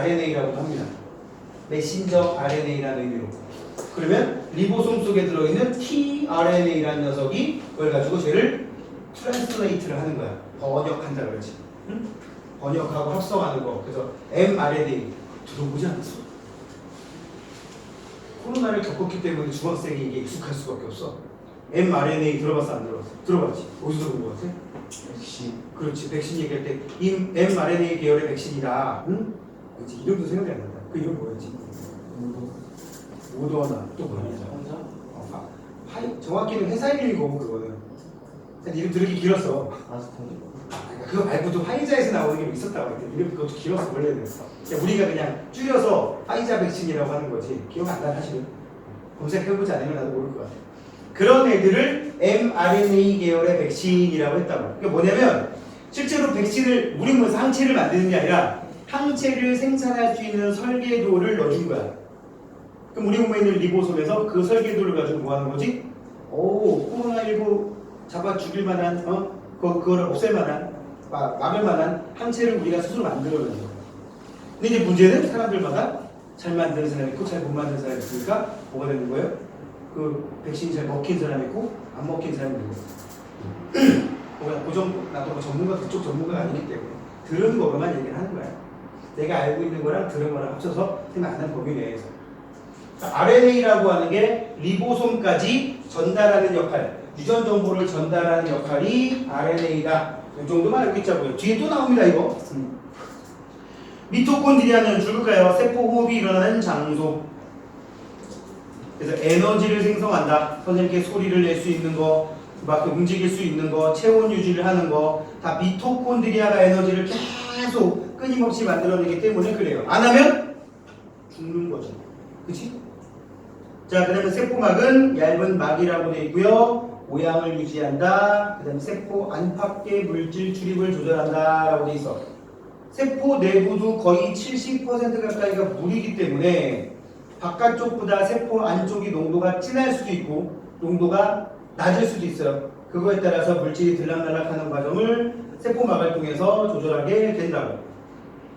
mRNA라고 합니다. 메신저 RNA라는 의미로. 그러면 리보솜 속에 들어있는 tRNA라는 녀석이 그걸 가지고 쟤를 트랜스레이트를 하는 거야. 번역한다 그러지. 응? 번역하고 합성하는 거. 그래서 mRNA 들어보지 않았어? 코로나를 겪었기 때문에 중학생이 이게 익숙할 수밖에 없어. mRNA 들어봤어 안 들어봤어? 들어봤지. 어디서 들어본 거 같아? 백신. 그렇지. 백신 얘기할 때 mRNA 계열의 백신이다. 응? 그렇지. 이름도 생각이 안 난다. 그 이름 뭐였지? 모더나 또 뭐냐? 정확히는 회사 이름이고 그거는. 이름 들으기 길었어. 그거 말고도 화이자에서 나오는 게 있었다고 했대. 이름 그것도 길었어 원래는. 우리가 그냥 줄여서 화이자 백신이라고 하는 거지. 기억 안 나 사실은. 검색해보지 않으면 나도 모를 것 같아. 그런 애들을 mRNA 계열의 백신이라고 했다고. 그게 뭐냐면 실제로 백신을 우리 몸에서 항체를 만드는 게 아니라 항체를 생산할 수 있는 설계도를 넣어준 거야. 그럼 우리 몸에 있는 리보솜에서 그 설계도를 가지고 뭐 하는 거지? 코로나19 잡아 죽일 만한, 그거를 없앨 만한, 막을 만한 항체를 우리가 스스로 만들어내는 거야. 근데 이제 문제는 사람들마다 잘 만드는 사람이 있고 잘 못 만드는 사람이 있으니까 뭐가 되는 거예요? 그 백신이 잘 먹힌 사람이 있고 안 먹힌 사람이 있는 거야. 나도 뭐 전문가, 그쪽 전문가가 아니기 때문에 들은 거로만 얘기를 하는 거야. 내가 알고 있는 거랑 들은 거랑 합쳐서 생각하는 범위 내에서. RNA라고 하는 게 리보솜까지 전달하는 역할, 유전 정보를 전달하는 역할이 RNA다. 이 정도만 알고 있자고요. 뒤에 또 나옵니다 이거. 미토콘드리아는 줄을까요? 세포 호흡이 일어나는 장소. 그래서 에너지를 생성한다. 선생님께 소리를 낼 수 있는 거, 막 움직일 수 있는 거, 체온 유지를 하는 거, 다 미토콘드리아가 에너지를 계속 끊임없이 만들어내기 때문에 그래요. 안 하면 죽는 거죠. 그치? 자, 그 다음에 세포막은 얇은 막이라고 되어 있고요. 모양을 유지한다. 그 다음에 세포 안팎의 물질 출입을 조절한다. 라고 되어 있어. 세포 내부도 거의 70% 가까이가 물이기 때문에 바깥쪽보다 세포 안쪽이 농도가 진할 수도 있고 농도가 낮을 수도 있어요. 그거에 따라서 물질이 들락날락하는 과정을 세포막을 통해서 조절하게 된다고.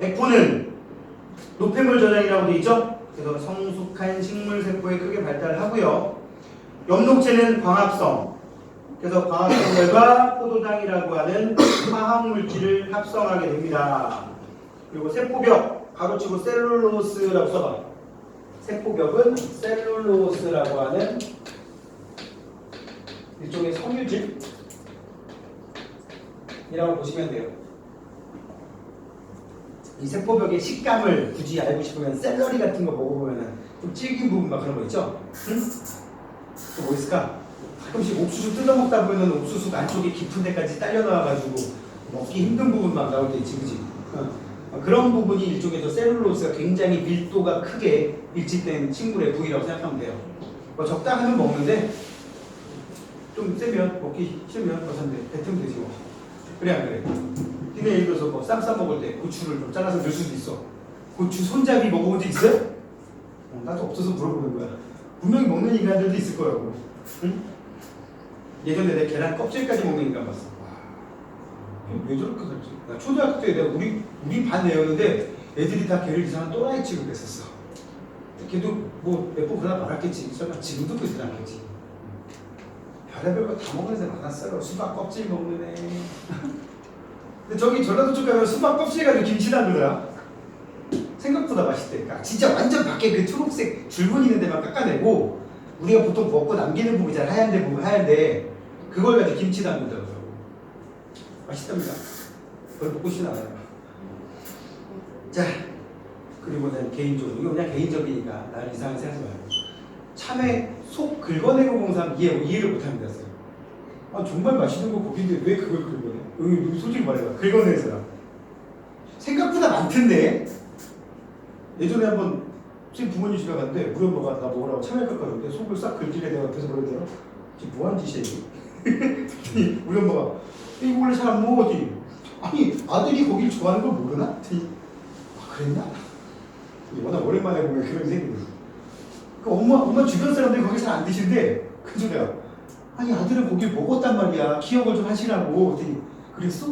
에코는 노폐물 저장이라고 되어 있죠. 그래서 성숙한 식물 세포에 크게 발달을 하고요. 엽록체는 광합성. 그래서 광합성들과 포도당이라고 하는 화학 물질을 합성하게 됩니다. 그리고 세포벽 가로치고 셀룰로스라고 써봐. 세포벽은 셀룰로스라고 하는 일종의 섬유질이라고 보시면 돼요. 이 세포벽의 식감을 굳이 알고 싶으면 샐러리 같은 거 먹어보면 좀 질긴 부분 막 그런 거 있죠? 응? 또 뭐 있을까? 가끔씩 옥수수 뜯어먹다 보면 옥수수 안쪽에 깊은 데까지 딸려 나와가지고 먹기 힘든 부분 막 나올 때 있지, 그치? 그런 부분이 일종의 셀룰로스가 굉장히 밀도가 크게 밀집된 식물의 부위라고 생각하면 돼요. 뭐 적당하면 먹는데 좀 세면 먹기 싫으면 버섯인데 뱉으면 되지 뭐. 그래 안 그래? 근데 예를 들어서 뭐 쌈 싸 먹을 때 고추를 좀 잘라서 넣을 수도 있어. 고추 손잡이 먹어본 적 있어요? 나도 없어서 물어보는 거야. 분명히 먹는 인간들도 있을 거라고. 응? 예전에 내 계란 껍질까지 먹는 인간 봤어. 왜 저렇게 살지? 나 초등학교 때 내가 우리 반 내였는데 애들이 다 걔를 이상한 또라이 취급했었어. 걔도 뭐 몇 번 그러다 말았겠지. 설마 지금도 그러진 않겠지. 별의별 거 다 먹는 애 많았어요. 수박 껍질 먹는 애. 근데 저기 전라도 쪽 가면 수박 껍질 가지고 김치 담그더라. 생각보다 맛있대. 그러니까 진짜 완전 밖에 그 초록색 줄무늬 있는 데만 깎아내고 우리가 보통 먹고 남기는 부분이잖아. 하얀데 그걸 가지고 김치 담근다고 그러더라고. 맛있답니다. 그걸 먹고 싶진 않아요. 자, 그리고 난 개인적으로 이거 그냥 개인적이니까 나를 이상하게 생각하지 말고 참외 속 긁어내고 먹는 사람 이해를 못합니다. 정말 맛있는 거 고기인데 왜 그걸 긁어내? 여기 솔직히 말해봐. 긁어내는 사람 생각보다 많던데. 예전에 한번 선생님 부모님 집에 갔는데 우리 엄마가 나 먹으라고 참외 깎아줬는데 속을 싹 긁길래 내가 앞에서 그러더라. 지금 뭐하는 짓이야 이게? 우리 엄마가 이거 원래 잘 안 먹었지. 아니 아들이 고기를 좋아하는 걸 모르나? 그랬나? 워낙 오랜만에 보면 그런 생각이 들어. 그 엄마 주변 사람들이 고기 잘 안 드시는데 그래서 내가 아니 아들은 고기를 먹었단 말이야. 기억을 좀 하시라고. 그랬더니 그랬어?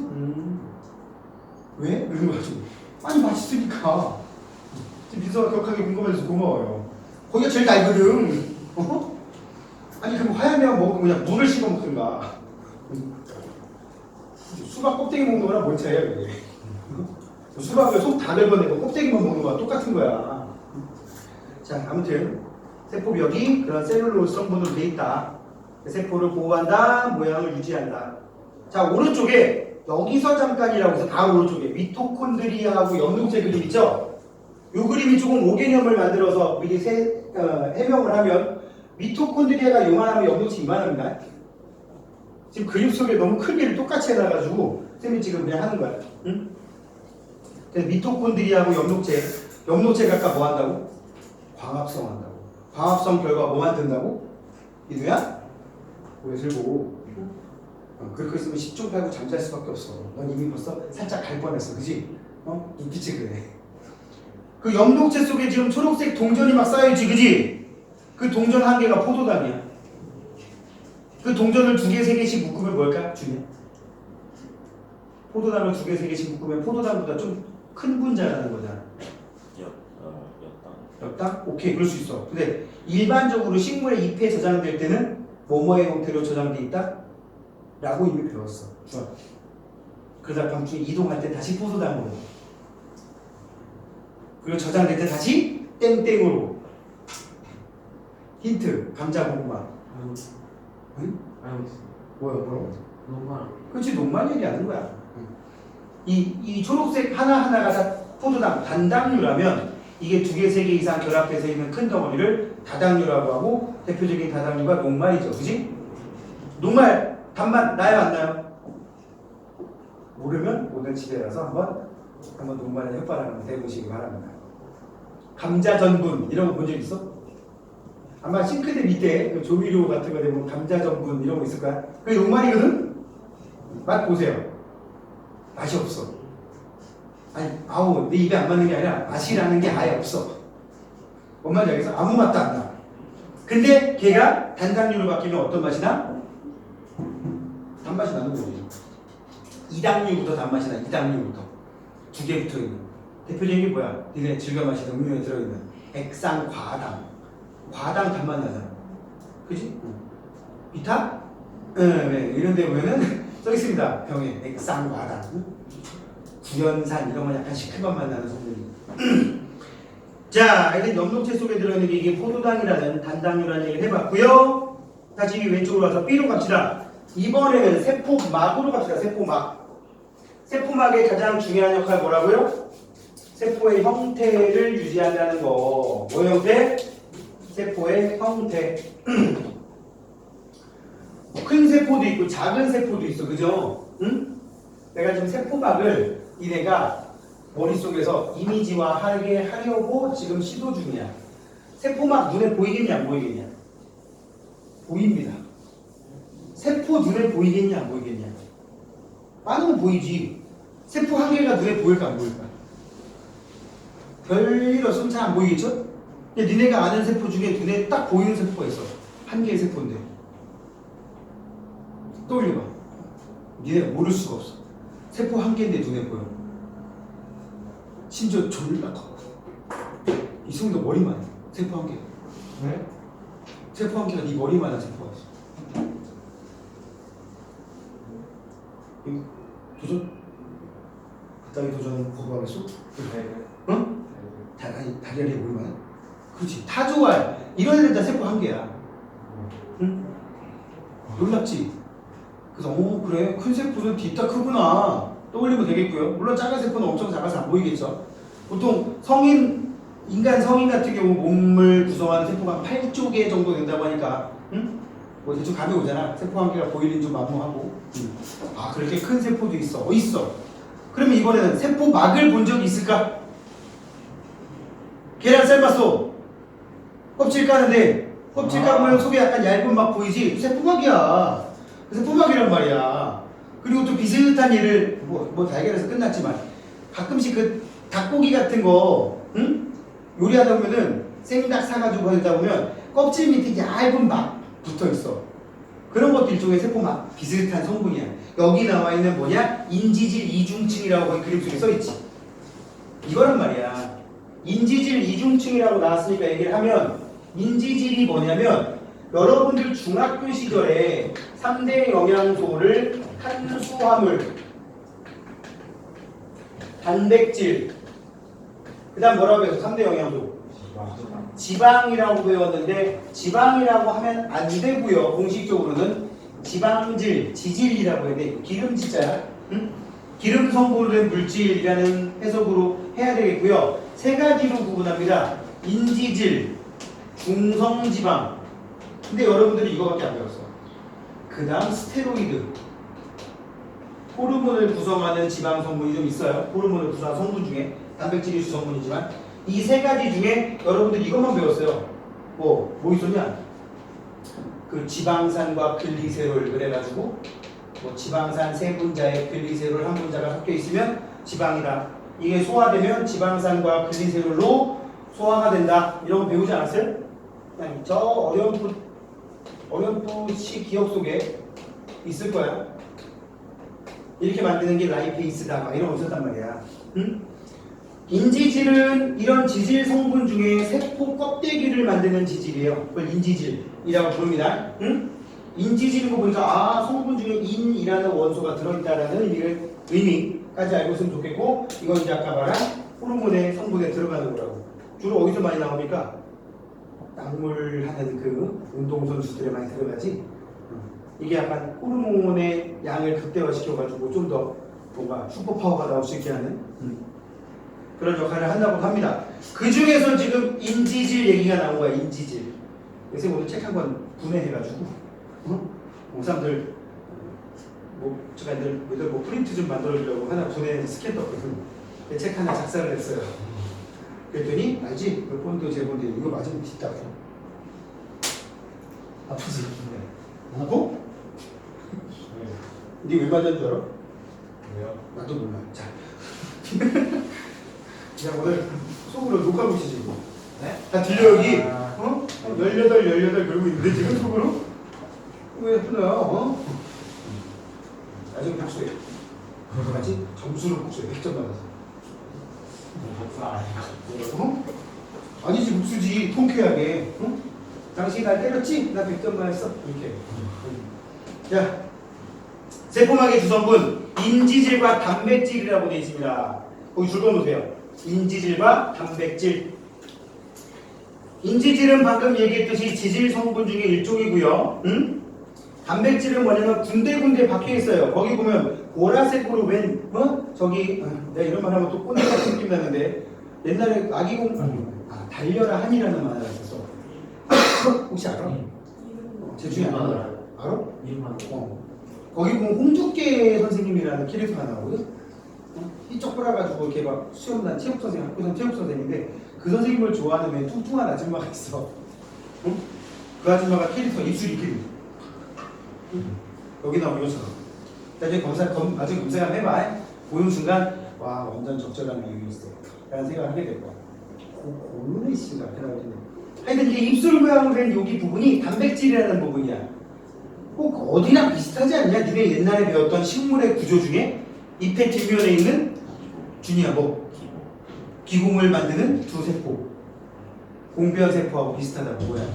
왜? 그러는 거지. 아니 맛있으니까. 민서가 격하게 궁금해서 고마워요. 거기가 제일 달거든. 어? 아니 그럼 하얀면 먹으면 그냥 물을 씹어 먹든가. 수박 껍데기 먹는 거랑 뭔 차이야 그게. 수박을 속 다 긁어내고 껍데기만 먹는 거랑 똑같은 거야. 자 아무튼 세포벽이 그런 셀룰로스 성분으로 돼 있다. 세포를 보호한다, 모양을 유지한다. 자 오른쪽에 여기서 잠깐이라고 해서 다 오른쪽에 미토콘드리아하고 염록체 그림 있죠? 이 그림이 조금 오개념을 만들어서 미리 해명을 하면 미토콘드리아가 요만하면 염록체 이만합니다. 지금 그림 속에 너무 크기를 똑같이 해놔가지고 쌤이 지금 그냥 하는 거야. 응? 그래서 미토콘드리아하고 염록체가 아까 뭐 한다고? 광합성 한다고. 광합성 결과 뭐 만든다고? 이누야? 왜 들고? 그렇게 있으면 10중 8구 잠잘 수밖에 없어. 넌 이미 벌써 살짝 갈 뻔했어. 그지? 눈빛이 그래. 그 염록체 속에 지금 초록색 동전이 막 쌓여있지. 그지? 그 동전 한 개가 포도당이야. 그 동전을 2개, 3개씩 묶으면 뭘까? 주네. 포도당을 2개, 3개씩 묶으면 포도당보다 좀 큰 분자라는 거잖아. 엽당? 오케이, 그럴 수 있어. 근데 일반적으로 식물의 잎에 저장될 때는 뭐뭐의 형태로 저장돼 있다? 라고 이미 배웠어. 좋아. 그러다 방충이 이동할 때 다시 포도당으로. 그리고 저장될 때 다시 땡땡으로. 힌트, 감자 고구마. 응? 뭐라고? 녹말. 그렇지, 녹말 얘기하는 거야. 이 초록색 하나하나가 다 포도당, 단당류라면 이게 2개, 3개 이상 결합돼서 있는 큰 덩어리를 다당류라고 하고 대표적인 다당류가 녹말이죠. 그지? 녹말, 단맛 나요, 안 나요? 모르면 오늘 집에 가서 한번 녹말의 혓바닥 한번 대보시기 바랍니다. 감자 전분 이런 거 본 적 있어? 아마 싱크대 밑에 그 조미료 같은 거 되면 감자 전분 이런 거 있을 거야. 그게 녹말이거든? 맛 보세요. 맛이 없어. 아니, 아우, 내 입에 안 맞는 게 아니라 맛이라는 게 아예 없어. 뭔 말인지 알겠어? 아무 맛도 안 나. 근데 걔가 단당류로 바뀌면 어떤 맛이 나? 단맛이 나는 거지. 2당류부터 단맛이 나. 2당류부터. 2개 붙어 있는. 대표적인 게 뭐야? 니네 즐겨 마시는 음료에 들어있는 액상 과당. 과당 단맛 나잖아. 그지? 비타? 네. 이런 데 보면은 써 있습니다. 병에 액상 과당. 구연산 이런 건 약간 시큼한 맛 나는 성분이. 자, 하여튼 염록체 속에 들어있는 게 이게 포도당이라는 단당류라는 얘기를 해봤고요. 다시 왼쪽으로 와서 B로 갑시다. 이번에는 세포막으로 갑시다. 세포막. 세포막의 가장 중요한 역할 뭐라고요? 세포의 형태를 유지한다는 거. 뭐 형태? 세포의 형태. 큰 세포도 있고 작은 세포도 있어. 그죠? 응? 내가 지금 세포막을 이내가 머릿속에서 이미지화하게 하려고 지금 시도 중이야. 세포막 눈에 보이겠냐 안 보이겠냐? 보입니다. 세포 눈에 보이겠냐 안 보이겠냐? 많으면 보이지. 세포 한 개가 눈에 보일까 안 보일까? 별일 없으면 잘 안 보이겠죠? 근데 니네가 아는 세포 중에 눈에 딱 보이는 세포가 있어. 한 개의 세포인데. 떠올려봐. 니네가 모를 수가 없어. 세포 한 개인데 눈에 보여. 심지어 졸라 커. 이 정도 머리만 해. 세포 한 개. 네? 세포 한 개가 네 머리만한 세포가 있어. 이거 도전? 그따위 도전은 거부하겠어? 네. 응? 다리아리에 머리만 해? 그렇지. 타조알 이런 애들 다 세포 한 개야. 응? 놀랍지? 그래서 그래 큰 세포는 뒤따 크구나 떠올리면 되겠고요. 물론 작은 세포는 엄청 작아서 안 보이겠죠. 보통 인간 성인 같은 경우 몸을 구성하는 세포가 8조 개 정도 된다고 하니까 뭐 대충 감이 오잖아. 세포 한 개가 보이는 좀 만무하고 아 그렇게 큰 세포도 있어. 있어. 그러면 이번에는 세포막을 본 적이 있을까? 계란 삶았어. 껍질 까는데 껍질 까보면 속에 약간 얇은 막 보이지? 세포막이야. 세포막이란 말이야. 그리고 또 비슷한 예를 뭐 달걀에서 끝났지만 가끔씩 그 닭고기 같은 거 요리하다 보면은 생닭 사가지고 하다 보면 껍질 밑에 얇은 막 붙어 있어. 그런 것도 일종의 세포막 비슷한 성분이야. 여기 나와 있는 뭐냐? 인지질 이중층이라고 이 그림 속에 써 있지. 이거란 말이야. 인지질 이중층이라고 나왔으니까 얘기를 하면 인지질이 뭐냐면 여러분들 중학교 시절에 3대 영양소를 탄수화물, 단백질, 그 다음 뭐라고 해서 3대 영양소? 지방이라고 배웠는데 지방이라고 하면 안 되고요. 공식적으로는 지방질, 지질이라고 해야 돼. 기름지자야. 응? 기름 성분으로 된 물질이라는 해석으로 해야 되겠고요. 세 가지로 구분합니다. 인지질, 중성지방. 근데 여러분들이 이거밖에 안 배웠어. 그 다음 스테로이드. 호르몬을 구성하는 지방 성분이 좀 있어요. 호르몬을 구성하는 성분 중에 단백질이 주성분이지만 이 세 가지 중에 여러분들 이것만 배웠어요. 뭐 있었냐? 그 지방산과 글리세롤 그래가지고 뭐 지방산 세 분자에 글리세롤 한 분자가 섞여 있으면 지방이다. 이게 소화되면 지방산과 글리세롤로 소화가 된다. 이런 거 배우지 않았어요? 그냥 저 어렴풋이 기억 속에 있을 거야. 이렇게 만드는 게 라이페이스다. 막 이런 거 있었단 말이야. 응? 인지질은 이런 지질 성분 중에 세포 껍데기를 만드는 지질이에요. 그걸 인지질이라고 부릅니다. 응? 인지질인 거 보니까 성분 중에 인이라는 원소가 들어있다라는 의미까지 알고 있으면 좋겠고, 이건 이제 아까 말한 호르몬의 성분에 들어가는 거라고. 주로 어디서 많이 나옵니까? 약물하는 그 운동선수들에 많이 들어가지. 이게 약간 호르몬의 양을 극대화시켜가지고 좀 더 뭔가 슈퍼파워가 나올 수 있게 하는 그런 역할을 한다고 합니다. 그 중에서 지금 인지질 얘기가 나온 거야. 인지질. 그래서 오늘 책 한 권 분해해가지고 사람들 제가 애들 프린트 좀 만들어주려고 하나 분해 스캔 떴거든. 책 하나 작성을 했어요. 그랬더니 알지? 그 본드 제본드 이거 맞으면 진짜 아프지? 아프? 네 왜 맞은 줄 알아? 왜요? 나도 몰라. 자, 그냥 오늘 속으로 녹화하고 있지 이거. 네? 다 들려 여기. 18 그러고 있는데 지금 속으로? 왜 예쁘나요? 나중에 복수해. 맞지? 점수로 복수해. 100점 받아서. 복수 아니고. 아니지 복수지. 통쾌하게. 당신이 날 때렸지? 나 100점 맞았어. 이렇게. 자, 세포막의 주성분 인지질과 단백질이라고 되어 있습니다. 거기 줄 거놓으세요. 인지질과 단백질. 인지질은 방금 얘기했듯이 지질 성분 중에 일종이고요. 단백질은 뭐냐면 군데군데 박혀 있어요. 거기 보면 보라색으로 저기 내가 이런 말 하면 또 꼰대 같은 느낌 나는데 옛날에 아기공 달려라 한이라는 만화가 있었어. 혹시 알아? 제주에 알아? 알아? 거기 보면 홍두깨 선생님이라는 캐릭터가 나오거든. 이쪽 빨아가지고 이렇게 막 수영단 체육 선생, 학교선 체육 선생인데 그 선생님을 좋아하는 왜 뚱뚱한 아줌마가 있어. 응? 그 아줌마가 캐릭터 입술이 긴. 여기 나오는 것처럼. 나중에 나중에 검사 한번 해봐. 보는 순간 와 완전 적절한 이유 있어. 라는 생각을 하게 될 거야. 고르네 씨가 그러는데. 하여튼 이제 입술 모양으로 된 여기 부분이 단백질이라는 부분이야. 꼭 어디랑 비슷하지 않냐? 니네 옛날에 배웠던 식물의 구조 중에 잎의 뒷면에 있는 준이야 기공을 만드는 두 세포 공변 세포하고 비슷하다고 모양이.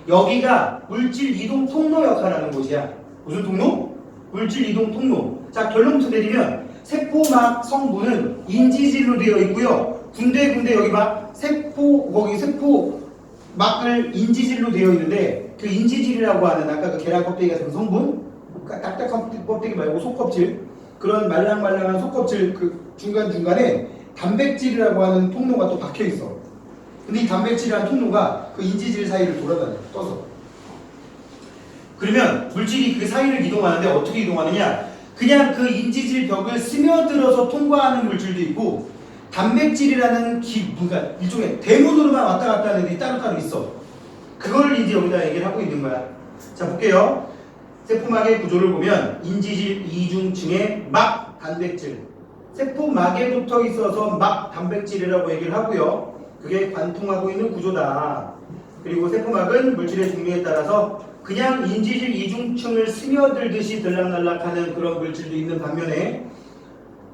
여기가 물질 이동 통로 역할하는 곳이야. 무슨 통로? 물질 이동 통로. 자, 결론부터 내리면 세포막 성분은 인지질로 되어 있고요. 군데군데 여기 봐. 거기 세포막을 인지질로 되어 있는데 그 인지질이라고 하는 아까 그 계란 껍데기 같은 성분, 딱딱한 껍데기 말고 속껍질, 그런 말랑말랑한 속껍질 그 중간중간에 단백질이라고 하는 통로가 또 박혀 있어. 근데 이 단백질이라는 통로가 그 인지질 사이를 돌아다녀, 떠서. 그러면 물질이 그 사이를 이동하는데 어떻게 이동하느냐? 그냥 그 인지질 벽을 스며들어서 통과하는 물질도 있고, 단백질이라는 그러니까 일종의 대문으로만 왔다 갔다 하는 애들이 따로따로 있어. 그거를 이제 여기다 얘기를 하고 있는 거야. 자, 볼게요. 세포막의 구조를 보면 인지질 이중층의 막 단백질. 세포막에 붙어 있어서 막 단백질이라고 얘기를 하고요. 그게 관통하고 있는 구조다. 그리고 세포막은 물질의 종류에 따라서 그냥 인지질 이중층을 스며들듯이 들락날락하는 그런 물질도 있는 반면에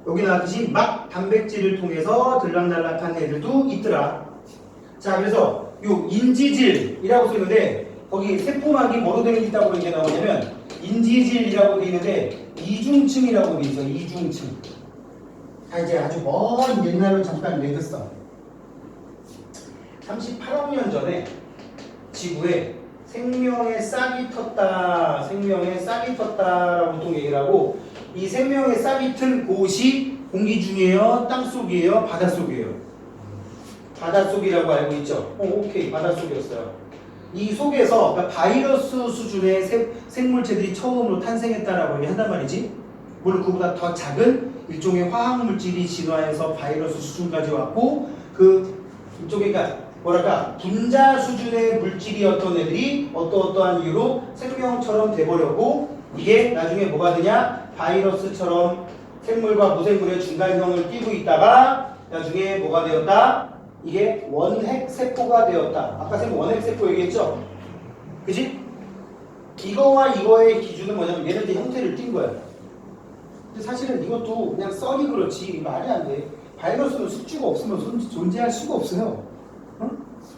여기 나왔듯이 막 단백질을 통해서 들락날락한 애들도 있더라. 자, 그래서 요 인지질이라고 쓰는데 거기 세포막이 뭐로 되어 있다고 이게 나오냐면 인지질이라고 되어 있는데 이중층이라고 되어 있어. 이중층. 자, 이제 아주 먼 옛날로 잠깐 내겼어. 38억 년 전에 지구에 생명의 싹이 텄다. 생명의 싹이 텄다라고 보통 얘기를 하고 이 생명의 싹이 튼 곳이 공기 중이에요? 땅속이에요? 바닷속이에요? 바닷속이라고 알고 있죠? 오케이. 바닷속이었어요. 이 속에서 그러니까 바이러스 수준의 생물체들이 처음으로 탄생했다라고 한단 말이지. 물론 그보다 더 작은 일종의 화학물질이 진화해서 바이러스 수준까지 왔고 그 이쪽에 그러니까 뭐랄까 분자 수준의 물질이었던 애들이 어떠어떠한 이유로 생명처럼 돼버렸고 이게 나중에 뭐가 되냐 바이러스처럼 생물과 무생물의 중간형을 띠고 있다가 나중에 뭐가 되었다 이게 원핵세포가 되었다. 아까 쌤 원핵세포 얘기했죠? 그지? 이거와 이거의 기준은 뭐냐면 얘네들 형태를 띈 거야. 근데 사실은 이것도 그냥 썰이 그렇지 말이 안 돼. 바이러스는 숙주가 없으면 존재할 수가 없어요. 응?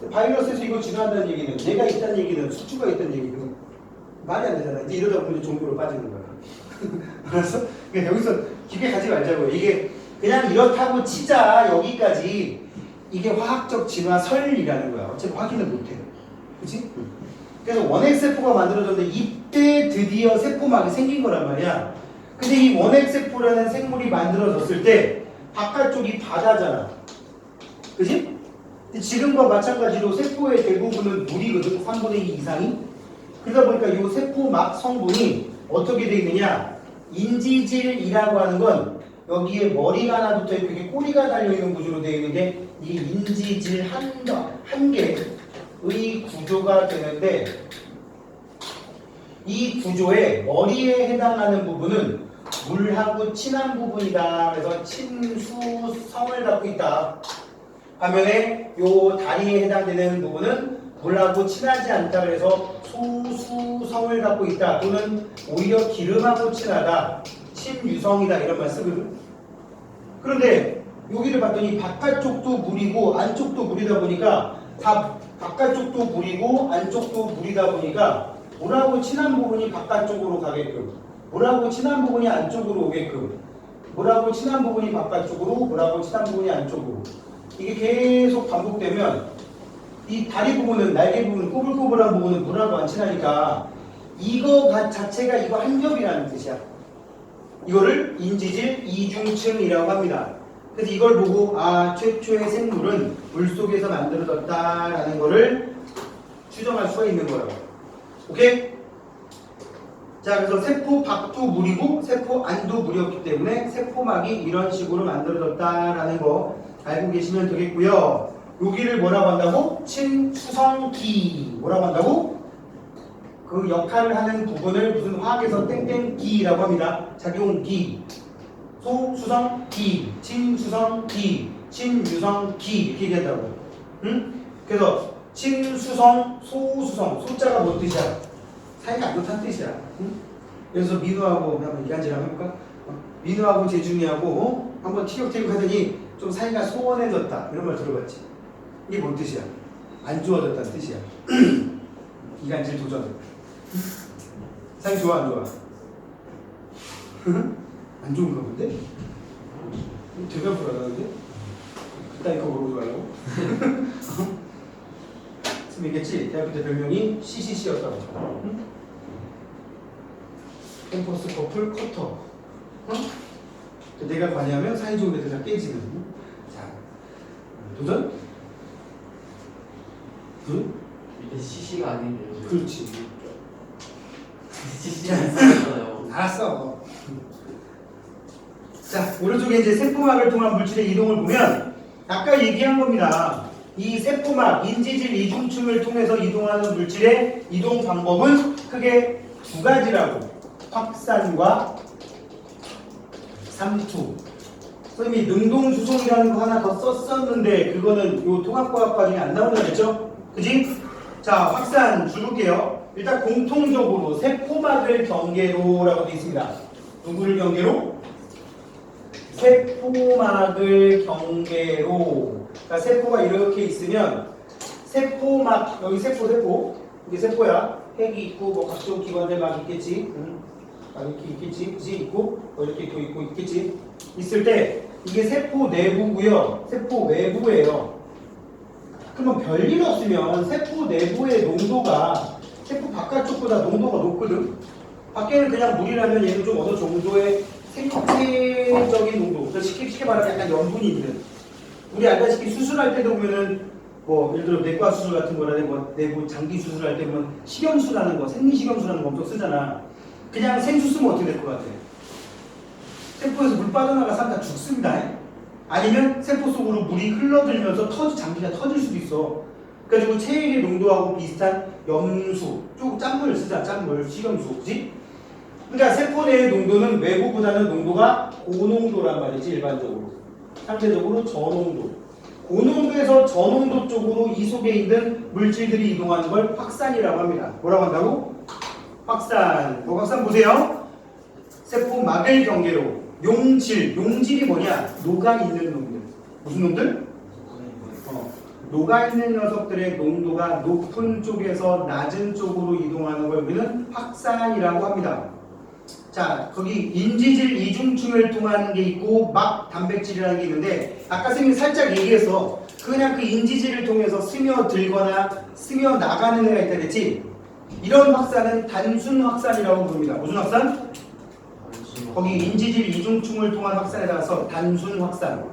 바이러스에서 이거 진화한다는 얘기는 얘가 있다는 얘기는 숙주가 있다는 얘기는 말이 안 되잖아. 이제 이러다 보면 종교로 빠지는 거야. 알았어? 그러니까 여기서 깊게 가지 말자고요. 이게 그냥 이렇다고 치자 여기까지 이게 화학적 진화설이라는 거야. 어차피 확인을 못해. 그치? 그래서 원핵세포가 만들어졌는데 이때 드디어 세포막이 생긴 거란 말이야. 근데 이 원핵세포라는 생물이 만들어졌을 때 바깥쪽이 바다잖아. 그치? 근데 지금과 마찬가지로 세포의 대부분은 물이거든. 3분의 2 이상이. 그러다 보니까 이 세포막 성분이 어떻게 되어 있느냐. 인지질이라고 하는 건 여기에 머리가 하나 붙어있고 이게 꼬리가 달려있는 구조로 되어 있는데 이 인지질 한 개의 구조가 되는데 이 구조의 머리에 해당하는 부분은 물하고 친한 부분이다. 그래서 친수성을 갖고 있다. 반면에 요 다리에 해당되는 부분은 물하고 친하지 않다. 그래서 소수성을 갖고 있다. 또는 오히려 기름하고 친하다. 친유성이다. 이런 말 쓰거든. 그런데 여기를 봤더니 바깥쪽도 물이고 안쪽도 물이다 보니까 다 바깥쪽도 물이고 안쪽도 물이다 보니까 물하고 친한 부분이 바깥쪽으로 가게끔 물하고 친한 부분이 안쪽으로 오게끔 물하고 친한 부분이 바깥쪽으로 물하고 친한 부분이 안쪽으로 이게 계속 반복되면 이 다리 부분은 날개 부분 꼬불꼬불한 부분은 물하고 안 친하니까 이거 자체가 이거 한 겹이라는 뜻이야. 이거를 인지질 이중층이라고 합니다. 그래서 이걸 보고 아 최초의 생물은 물속에서 만들어졌다라는 거를 추정할 수가 있는 거예요. 오케이? 자, 그래서 세포 밖도 물이고 세포 안도 물이었기 때문에 세포막이 이런 식으로 만들어졌다라는 거 알고 계시면 되겠고요. 여기를 뭐라고 한다고? 친수성기. 뭐라고 한다고? 그 역할을 하는 부분을 무슨 화학에서 땡땡기라고 합니다. 작용기, 소수성기, 친수성기, 친유성기 이렇게 얘기한다고. 응? 그래서 친수성, 소수성, 소자가 뭔 뜻이야? 사이가 안 좋다는 뜻이야. 응? 그래서 민우하고 한번 이간질 한번 해볼까? 민우하고 재중이하고 한번 티격태격 하더니 좀 사이가 소원해졌다 이런 말 들어봤지? 이게 뭔 뜻이야? 안 좋아졌다는 뜻이야. 이간질 도전. 사이 좋아 안 좋아? 안 좋은가 본데? 되게 불안한데? 그따위 거 모르고 가려고? 선생님 얘기했지? 대학교 때 별명이 CCC였다고. 응? 캠퍼스 커플 커터. 응? 내가 관여하면 사이 좋은 애들 다 깨지는. 자, 도전? 응? 이게 CC가 아닌데요. 그렇지. CC가 있었어요. 알았어. 자, 오른쪽에 이제 세포막을 통한 물질의 이동을 보면 아까 얘기한 겁니다. 이 세포막, 인지질 이중층을 통해서 이동하는 물질의 이동 방법은 크게 두 가지라고. 확산과 삼투. 선생님이 능동수송이라는 거 하나 더 썼었는데 그거는 요 통합과학 과정에 안 나온다 그랬죠? 그지? 자, 확산 줄 볼게요. 일단 공통적으로 세포막을 경계로라고 되어 있습니다. 누구를 경계로? 세포막을 경계로. 그러니까 세포가 이렇게 있으면 세포막, 여기 세포 이게 세포야. 핵이 있고 뭐 각종 기관들 막 있겠지. 막 이렇게 있겠지. 그치? 있고 이렇게 있고 있겠지. 있을 때 이게 세포 내부고요. 세포 외부예요. 그러면 별일 없으면 세포 내부의 농도가 세포 바깥쪽보다 농도가 높거든. 밖에는 그냥 물이라면 얘는 좀 어느 정도의 생체적인 농도, 그러니까 쉽게 말하면 약간 염분이 있는. 우리 알다시피 수술할 때도 보면은 뭐 예를 들어 내과 수술 같은 거라든지 뭐 내부 장기 수술할 때 보면 식염수라는 거, 생리식염수라는 거 엄청 쓰잖아. 그냥 생수 쓰면 어떻게 될 것 같아? 세포에서 물 빠져나가 사람 다 죽습니다. 아니면 세포 속으로 물이 흘러들면서 장기가 터질 수도 있어. 그래가지고 체액의 농도하고 비슷한 염수, 조금 짠물 쓰자, 짠물, 식염수, 그지? 그러니까 세포 내의 농도는 외부보다는 농도가 고농도란 말이지, 일반적으로. 상대적으로 저농도. 고농도에서 저농도 쪽으로 이 속에 있는 물질들이 이동하는 걸 확산이라고 합니다. 뭐라고 한다고? 확산. 확산 보세요. 세포막을 경계로. 용질이 뭐냐? 녹아있는 놈들. 무슨 놈들? 녹아있는 녀석들의 농도가 높은 쪽에서 낮은 쪽으로 이동하는 걸 우리는 확산이라고 합니다. 자, 거기 인지질 이중충을 통한 게 있고 막 단백질이라는 게 있는데 아까 선생님이 살짝 얘기해서 그냥 그 인지질을 통해서 스며들거나 스며나가는 애가 있다 그랬지? 이런 확산은 단순 확산이라고 부릅니다. 무슨 확산? 거기 인지질 이중충을 통한 확산에 따라서 단순 확산.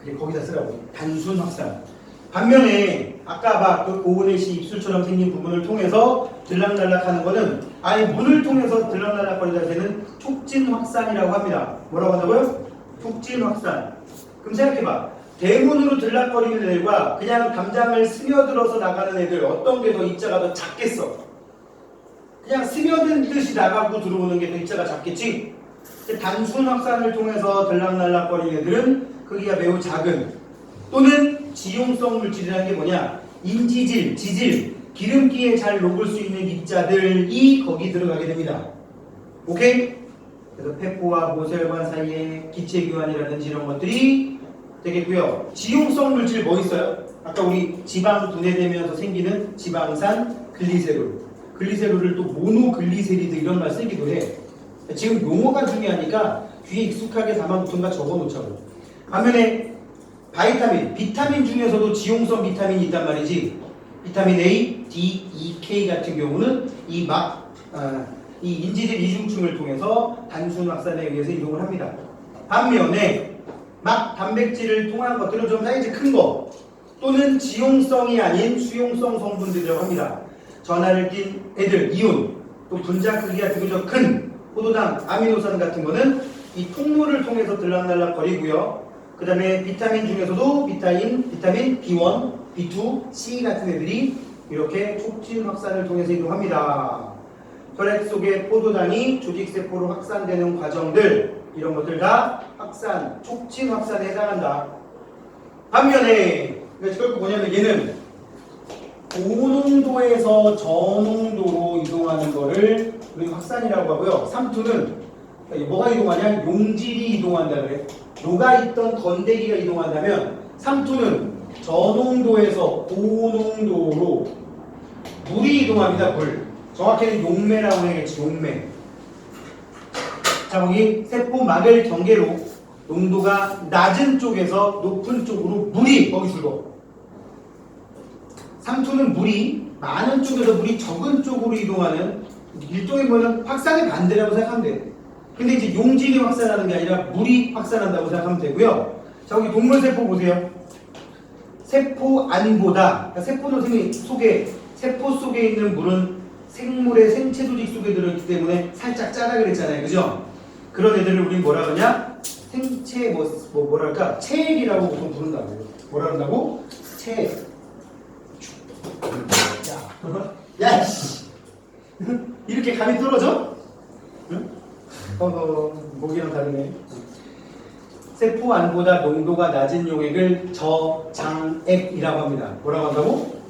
그래, 거기다 쓰라고. 단순 확산. 반면에 아까 막 그 고은혜씨 입술처럼 생긴 부분을 통해서 들락날락하는 거는 아예 문을 통해서 들락날락거리다 되는 촉진 확산이라고 합니다. 뭐라고 한다고요? 촉진 확산. 그럼 생각해봐. 대문으로 들락거리는 애들과 그냥 담장을 스며들어서 나가는 애들 어떤 게 더 입자가 더 작겠어? 그냥 스며들듯이 나가고 들어오는 게 더 입자가 작겠지? 단순 확산을 통해서 들락날락거리는 애들은 크기가 매우 작은 또는 지용성 물질이라는 게 뭐냐? 인지질, 지질, 기름기에 잘 녹을 수 있는 입자들이 거기 들어가게 됩니다. 오케이? 그래서 폐포와 모세혈관 사이에 기체교환이라든지 이런 것들이 되겠고요. 지용성 물질 뭐 있어요? 아까 우리 지방 분해되면서 생기는 지방산 글리세롤. 글리세롤을 또 모노글리세리드 이런 말 쓰기도 해. 지금 용어가 중요하니까 귀에 익숙하게 담아놓던가 적어놓자고. 반면에 비타민 중에서도 지용성 비타민이 있단 말이지. 비타민 A, D, E, K 같은 경우는 이 인지질 이중충을 통해서 단순 확산에 의해서 이동을 합니다. 반면에 막 단백질을 통한 것들은 좀 사이즈 큰 거 또는 지용성이 아닌 수용성 성분들이라고 합니다. 전하를 띤 애들, 이온, 또 분자 크기가 비교적 큰 포도당, 아미노산 같은 거는 이 통로를 통해서 들락날락 거리고요. 그 다음에 비타민 중에서도 비타민 B1, B2, C 같은 애들이 이렇게 촉진 확산을 통해서 이동합니다. 혈액 속의 포도당이 조직세포로 확산되는 과정들 이런 것들 다 확산, 촉진 확산에 해당한다. 반면에 결국 뭐냐면 얘는 고농도에서 저농도로 이동하는 거를 우리가 확산이라고 하고요. 삼투는 뭐가 이동하냐? 용질이 이동한다 그래. 녹아있던 건더기가 이동한다면 삼투는 저농도에서 고농도로 물이 이동합니다. 물. 정확히는 용매라고 해야겠지. 용매. 자, 거기 세포막을 경계로 농도가 낮은 쪽에서 높은 쪽으로 물이 거기 줄고 삼투는 물이 많은 쪽에서 물이 적은 쪽으로 이동하는 일종의 뭐는 확산의 반대라고 생각하면 돼. 근데 이제 용질이 확산하는 게 아니라 물이 확산한다고 생각하면 되고요. 자, 여기 동물세포 보세요. 세포 안보다, 그러니까 세포 속에 있는 물은 생물의 생체 조직 속에 들어있기 때문에 살짝 짜다 그랬잖아요. 그죠? 그런 애들을 우리 뭐라 그러냐? 생체, 뭐랄까? 체액이라고 보통 부른다고. 뭐라 그런다고? 체액. 야, 이씨. 이렇게 감이 떨어져? 응? 목이랑 다르네. 세포 안보다 농도가 낮은 용액을 저장액이라고 합니다. 뭐라고 한다고?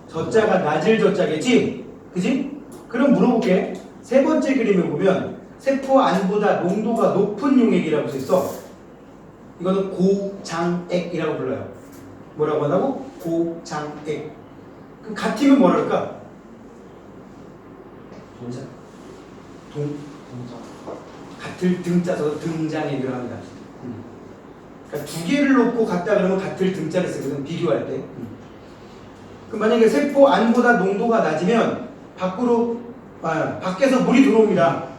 저자가 낮을 저자겠지? 그지? 그럼 물어볼게. 세 번째 그림을 보면 세포 안보다 농도가 높은 용액이라고 써있어. 이거는 고장액이라고 불러요. 뭐라고 한다고? 고장액. 그럼 같으면 뭐라 그럴까? 동작. 같을 등자 써서 등장액이라고 합니다. 그러니까 두 개를 놓고 같다 그러면 같을 등자를 쓰거든, 비교할 때. 그럼 만약에 세포 안보다 농도가 낮으면 밖에서 물이 들어옵니다.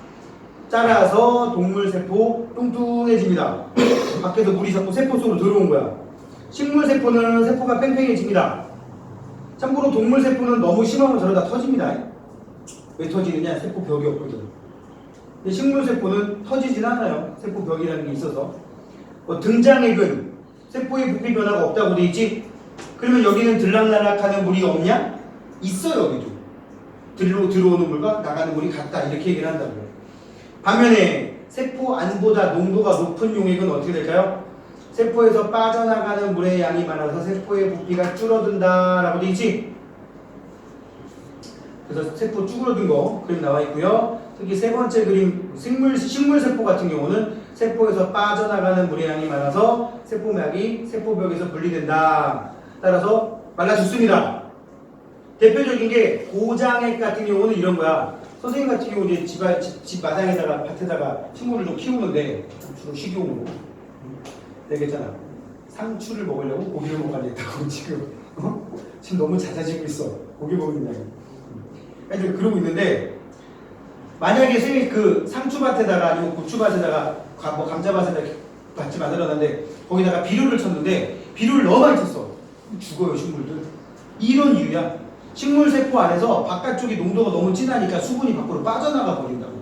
따라서 동물 세포 뚱뚱해집니다. 밖에서 물이 자꾸 세포 속으로 들어온 거야. 식물 세포는 세포가 팽팽해집니다. 참고로 동물 세포는 너무 심하면 저러다 터집니다. 왜 터지느냐? 세포 벽이 없거든. 근데 식물 세포는 터지진 않아요. 세포 벽이라는 게 있어서. 등장액은 세포의 부피 변화가 없다고 돼 있지? 그러면 여기는 들락날락하는 물이 없냐? 있어. 여기도 들어오는 물과 나가는 물이 같다, 이렇게 얘기를 한다고요. 반면에 세포 안보다 농도가 높은 용액은 어떻게 될까요? 세포에서 빠져나가는 물의 양이 많아서 세포의 부피가 줄어든다 라고 돼 있지? 그래서 세포 쭈그러든 거 그림 나와 있고요. 특히 세 번째 그림 식물 세포 같은 경우는 세포에서 빠져나가는 물의 양이 많아서 세포막이 세포벽에서 분리된다. 따라서 말라 죽습니다. 대표적인 게 고장액 같은 경우는 이런 거야. 선생님 같은 경우 이제 집 마당에다가 밭에다가 식물을 좀 키우는데 주로 식용으로 되겠잖아. 상추를 먹으려고 고기를 먹어야겠다고 지금 지금 너무 잦아지고 있어. 고기 먹는 양이. 그러니까 그러고 있는데 만약에 선생님이 그 상추밭에다가 아니면 고추밭에다가 뭐 감자밭에다가 밭을 만들어놨는데 거기다가 비료를 쳤는데 비료를 너무 많이 쳤어. 죽어요 식물들. 이런 이유야. 식물 세포 안에서 바깥쪽이 농도가 너무 진하니까 수분이 밖으로 빠져나가 버린다고.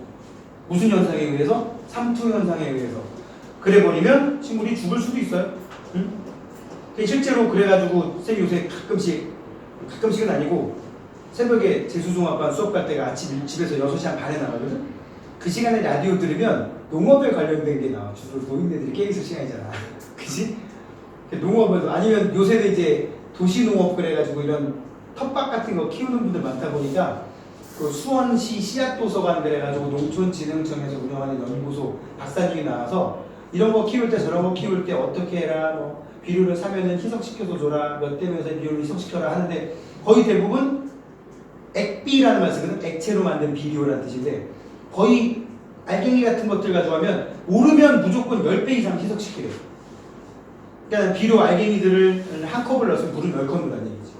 무슨 현상에 의해서? 삼투 현상에 의해서. 그래 버리면 식물이 죽을 수도 있어요. 응? 실제로 그래가지고 쌤이 요새 가끔씩은 아니고 새벽에 재수종합반 수업 갈 때가 아침 집에서 6시 반에 나가거든? 그 시간에 라디오 들으면 농업에 관련된 게 나와. 주로 노인네들이 깨있을 시간이잖아. 그치? 농업에서 아니면 요새는 이제 도시농업 그래가지고 이런 텃밭 같은 거 키우는 분들 많다 보니까 그 수원시 씨앗도서관 그래가지고 농촌진흥청에서 운영하는 연구소 박사님이 나와서 이런 거 키울 때 저런 거 키울 때 어떻게 해라, 뭐 비료를 사면은 희석시켜서 줘라, 몇 대 몇에 비료를 희석시켜라 하는데 거의 대부분 액비라는 말 쓰거든. 액체로 만든 비료라는 뜻인데 거의 알갱이 같은 것들 가지고 하면 오르면 무조건 10배 이상 희석시켜요. 그러니까 비료 알갱이들을 한 컵을 넣어서 물을 10컵 넣으라는 얘기지.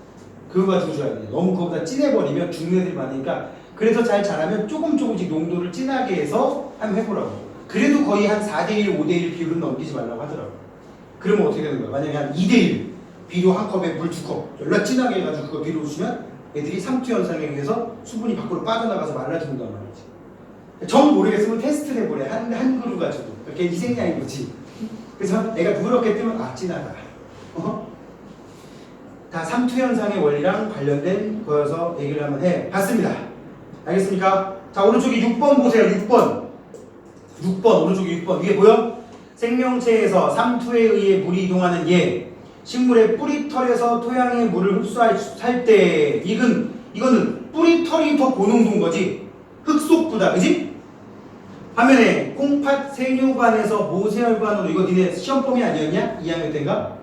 그거 가지고 줘야 돼. 너무 그거보다 진해버리면 죽는 애들이 많으니까 그래서 잘 자라면 조금씩 농도를 진하게 해서 한번 해보라고. 그래도 거의 한 4대1, 5대1 비율은 넘기지 말라고 하더라고. 그러면 어떻게 되는 거야? 만약에 한 2대1 비료 한 컵에 물 2컵 연락 진하게 해가지고 그거 비료 주시면 애들이 삼투 현상에 의해서 수분이 밖으로 빠져나가서 말라진단 말이지. 전 모르겠으면 테스트를 해보래. 한 그루 가지고. 이렇게 희생양인 거지. 그래서 애가 부드럽게 뜨면 진하다. 다 삼투 현상의 원리랑 관련된 거여서 얘기를 한번 해봤습니다. 알겠습니까? 자, 오른쪽에 6번 보세요. 6번 오른쪽에 6번 위에 보여? 생명체에서 삼투에 의해 물이 이동하는 예. 식물의 뿌리털에서 토양의 물을 흡수할 때 이거는 뿌리털이 더 고농도인 거지. 흙속보다, 그지? 반면에 콩팥 세뇨관에서 모세혈관으로 이거 니네 시험범위 아니었냐? 2학년 때인가?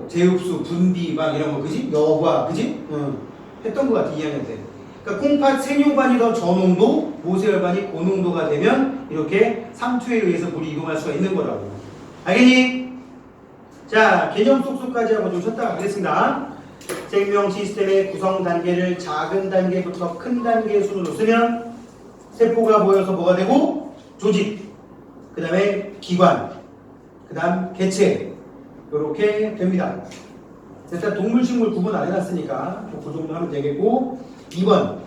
제흡수, 분비 막 이런 거, 그지? 여과, 그지? 했던 것 같아 2학년 때. 그러니까 콩팥 세뇨관이 더 저농도, 모세혈관이 고농도가 되면 이렇게 삼투에 의해서 물이 이동할 수가 있는 거라고. 알겠니? 자, 개념 쏙쏙까지 하고 좀 쉬었다가 가겠습니다. 생명 시스템의 구성 단계를 작은 단계부터 큰 단계 순으로 쓰면 세포가 모여서 뭐가 되고? 조직, 그 다음에 기관, 그 다음 개체, 이렇게 됩니다. 일단 동물, 식물 구분 안 해놨으니까 그 정도 하면 되겠고 2번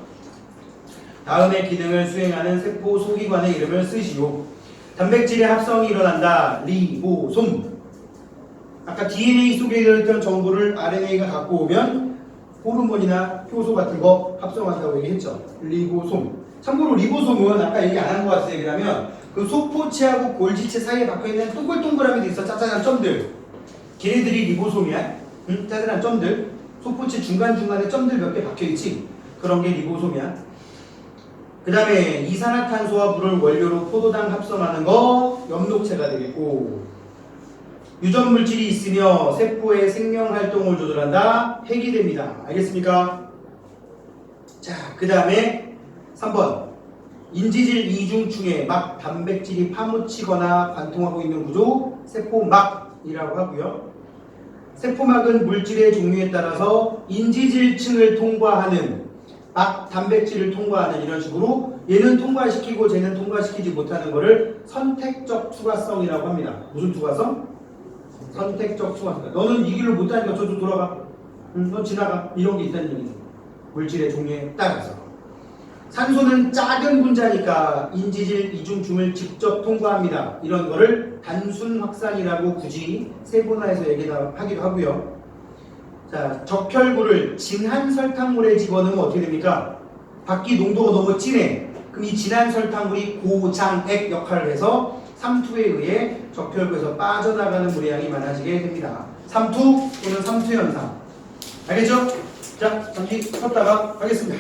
다음의 기능을 수행하는 세포 소기관의 이름을 쓰시오. 단백질의 합성이 일어난다. 리보솜. 아까 DNA 속에 들어있던 정보를 RNA가 갖고 오면 호르몬이나 효소 같은 거 합성한다고 얘기했죠. 리보솜. 참고로 리보솜은 아까 얘기 안 한 것 같아서 얘기를 하면 그 소포체하고 골지체 사이에 박혀있는 동글동글함이 있어. 짜잘한 점들. 걔네들이 리보솜이야. 응? 짜잘한 점들. 소포체 중간중간에 점들 몇 개 박혀있지. 그런 게 리보솜이야. 그 다음에 이산화탄소와 물을 원료로 포도당 합성하는 거 엽록체가 되겠고, 유전 물질이 있으며 세포의 생명 활동을 조절한다. 핵이 됩니다. 알겠습니까? 자, 그 다음에 3번. 인지질 이중충에 막 단백질이 파묻히거나 관통하고 있는 구조 세포막이라고 하고요. 세포막은 물질의 종류에 따라서 인지질층을 통과하는 막 단백질을 통과하는 이런 식으로 얘는 통과시키고 쟤는 통과시키지 못하는 것을 선택적 투과성이라고 합니다. 무슨 투과성? 선택적 투과성. 너는 이 길로 못 다니까 저쪽 돌아가. 너 지나가. 이런 게 있다는 얘기죠. 물질의 종류에 따라서. 산소는 작은 분자니까 인지질 이중충을 직접 통과합니다. 이런 거를 단순 확산이라고 굳이 세분화해서 얘기하기도 하고요. 자, 적혈구를 진한 설탕물에 집어넣으면 어떻게 됩니까? 밖이 농도가 너무 진해. 그럼 이 진한 설탕물이 고장액 역할을 해서 삼투에 의해 적혈구에서 빠져나가는 물의 양이 많아지게 됩니다. 삼투 또는 삼투 현상. 알겠죠? 자, 잠시 쉬었다가 하겠습니다.